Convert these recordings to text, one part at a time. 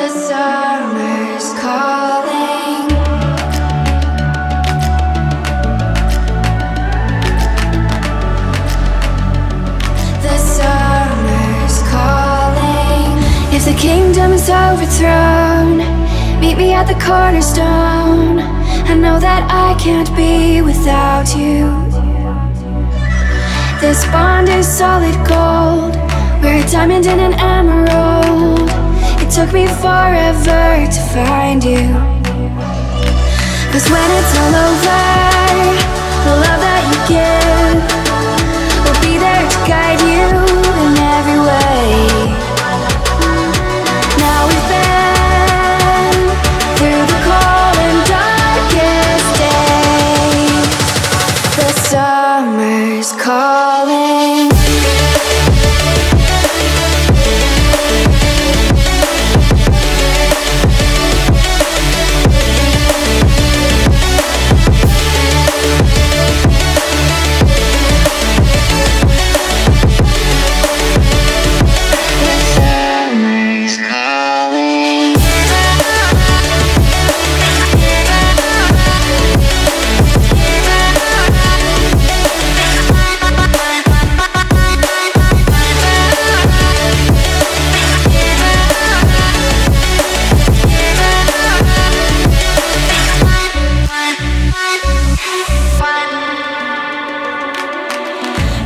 The summer's calling. The summer's calling. If the kingdom is overthrown, meet me at the cornerstone. I know that I can't be without you. This bond is solid gold. We're a diamond and an emerald. It took me forever to find you. 'Cause when it's all over, the love that you give will be there to guide you in every way. Now we've been through the cold and darkest days. The summer's calling.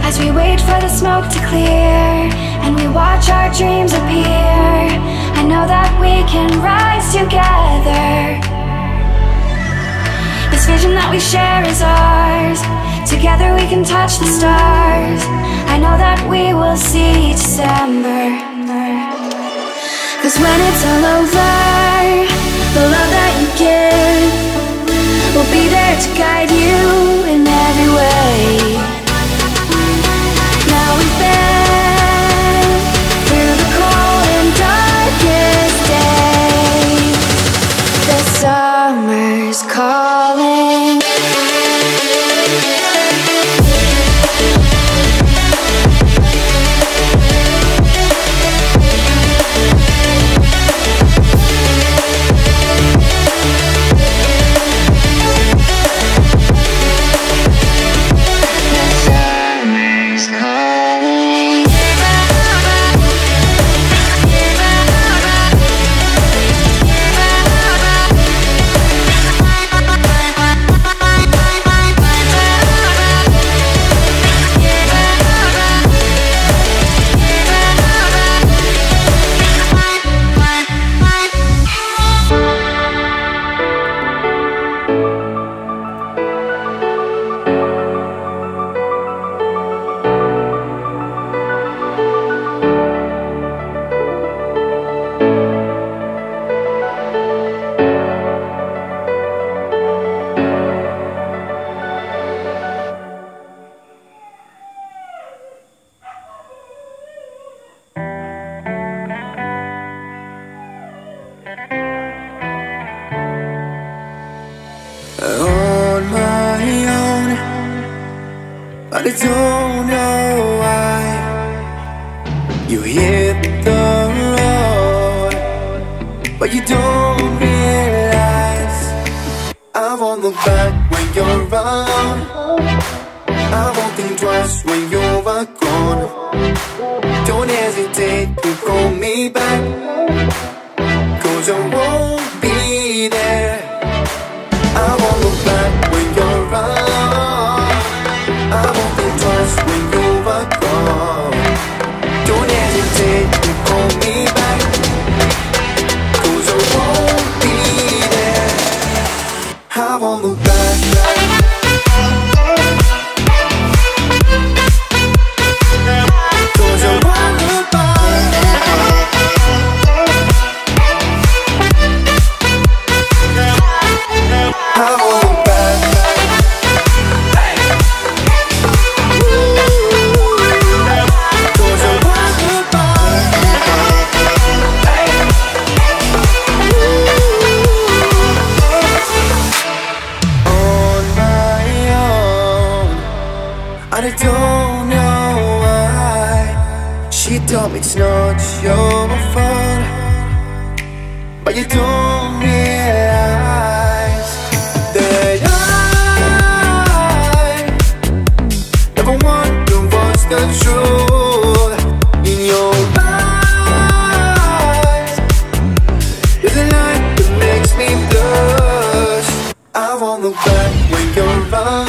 As we wait for the smoke to clear and we watch our dreams appear, I know that we can rise together. This vision that we share is ours. Together we can touch the stars. I know that we will see December. 'Cause when it's all over, the love that you give will be there to guide you in every way. Now we've been through the cold and darkest days. The summer's calling. On my own, but I don't know why. You hit the road, but you don't realize I won't look back when you're around. I won't think twice when you are gone. Don't hesitate to call me back, 'cause I won't be there. I won't look back when you're around. I won't think twice when you are gone. Don't hesitate to call me back, 'cause I won't be there. I won't look back. I don't know why. She told me it's not your fault, but you don't realize that I never wonder what's the truth in your eyes. There's a light that makes me blush. I won't look back when you're around.